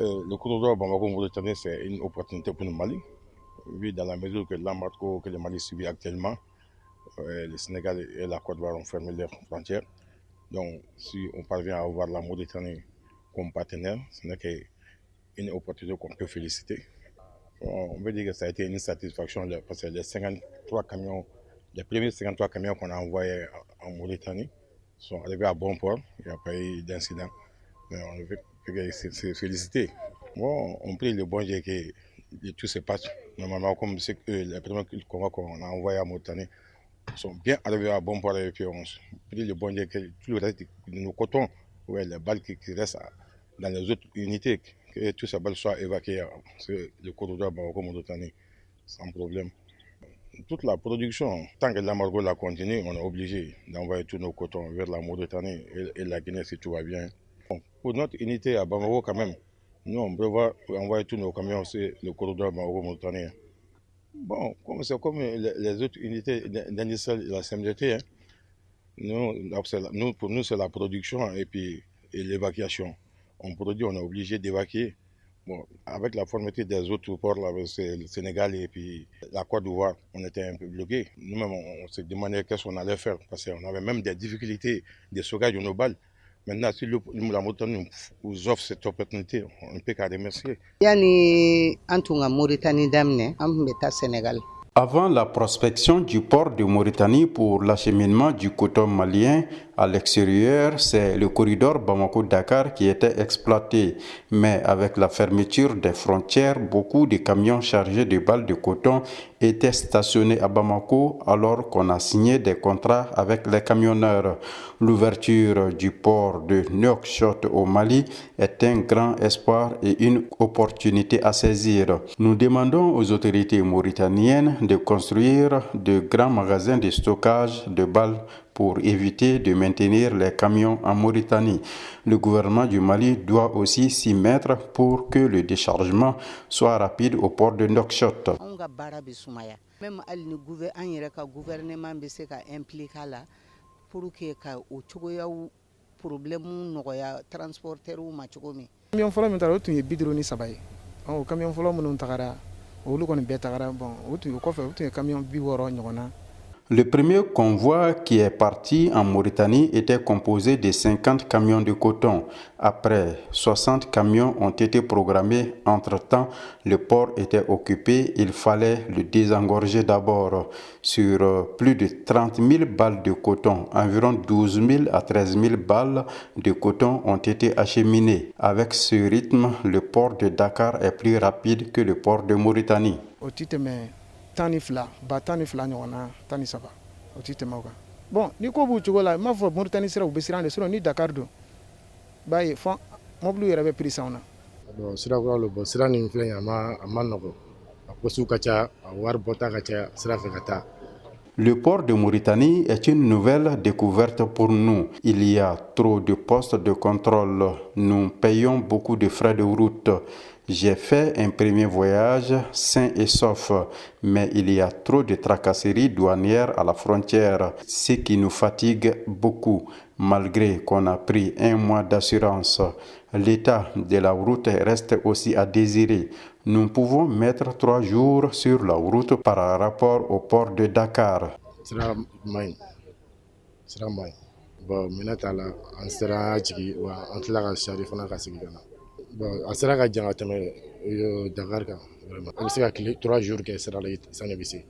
Le corridor Bamako-Mauritanie, c'est une opportunité pour le Mali. Oui, dans la mesure que l'embargo que le Mali subit actuellement, le Sénégal et la Côte d'Ivoire ont fermé leurs frontières. Donc, si on parvient à avoir la Mauritanie comme partenaire, ce n'est qu'une opportunité qu'on peut féliciter. On veut dire que ça a été une satisfaction parce que les premiers 53 camions qu'on a envoyés en Mauritanie sont arrivés à bon port. Il n'y a pas eu d'incident. Mais on veut se féliciter. Bon, on prie le bon Dieu que tout se passe normalement comme les premiers convois qu'on a envoyés à Mauritanie sont bien arrivés à bon port et puis on prie le bon Dieu que tout le reste de nos cotons, ouais, les balles qui restent dans les autres unités, que toutes ces balles soient évacuées sur le corridor Bamako-Mauritanie sans problème. Toute la production, tant que l'embargo la continue, on est obligé d'envoyer tous nos cotons vers la Mauritanie et la Guinée si tout va bien. Bon, pour notre unité à Bamako quand même, nous on prévoit envoyer tous nos camions sur le corridor Bamako-Mauritanie. Bon, c'est comme les autres unités d'industriel de la CMDT, hein. Pour nous, c'est la production et puis l'évacuation. On produit, on est obligé d'évacuer. Bon, avec la fermeté des autres ports, là, c'est le Sénégal et puis la Côte d'Ivoire, on était un peu bloqués. Nous-mêmes, on s'est demandé qu'est-ce qu'on allait faire parce qu'on avait même des difficultés de stockage de nos balles. Maintenant, si la Mauritanie nous offre cette opportunité, on ne peut qu'à remercier. Yani Antunga Mauritanie damne, Ambeta Sénégal. Avant la prospection du port de Mauritanie pour l'acheminement du coton malien à l'extérieur, c'est le corridor Bamako-Dakar qui était exploité. Mais avec la fermeture des frontières, beaucoup de camions chargés de balles de coton étaient stationnés à Bamako alors qu'on a signé des contrats avec les camionneurs. L'ouverture du port de Nouakchott au Mali est un grand espoir et une opportunité à saisir. Nous demandons aux autorités mauritaniennes de construire de grands magasins de stockage de balles pour éviter de maintenir les camions en Mauritanie. Le gouvernement du Mali doit aussi s'y mettre pour que le déchargement soit rapide au port de Nouakchott. Même le gouvernement impliqué là pour que le problème nogoya transporteur ou machogomi. Camion folo min tara o tun ye bidroni saba ye. O camion folo minnu tagara olu kɔni bɛɛ tagara bon o tun ye kɔfɛ o tun ye camion 60 ɲɔgɔnna. Le premier convoi qui est parti en Mauritanie était composé de 50 camions de coton. Après, 60 camions ont été programmés. Entre-temps, le port était occupé. Il fallait le désengorger d'abord. Sur plus de 30 000 balles de coton, environ 12 000 à 13 000 balles de coton ont été acheminées. Avec ce rythme, le port de Dakar est plus rapide que le port de Mauritanie. Tanifla ɲɔgɔnna 13 o ti tɛmɛ o kan bon ni ko b'u cogo la n m'a fɔ Mauritanie sira u bɛ siran de sinon ni Dakar don b'a ye fɔ mobili yɛrɛ bɛ prix sanw na. Bon sira kura lo bon sira nin filɛ nin a ma nɔgɔ a poste ka ca a wari bɔta ka ca sira fɛ ka taa. Le port de Mauritanie est une nouvelle découverte pour nous. Il y a trop de postes de contrôle. Nous payons beaucoup de frais de route. J'ai fait un premier voyage sain et sauf, mais il y a trop de tracasseries douanières à la frontière, ce qui nous fatigue beaucoup, malgré qu'on a pris 1 mois d'assurance. L'état de la route reste aussi à désirer. Nous pouvons mettre 3 jours sur la route par rapport au port de Dakar. Sira maɲi. Bon, maintenant, an sera jigi wa an tila ka sari fana ka sigi ka na. Bon, a sera ka jan ka tɛmɛ Dakar kan. Vraiment. A bɛ se ka 3 jours kɛ sira la sanni bɛ se.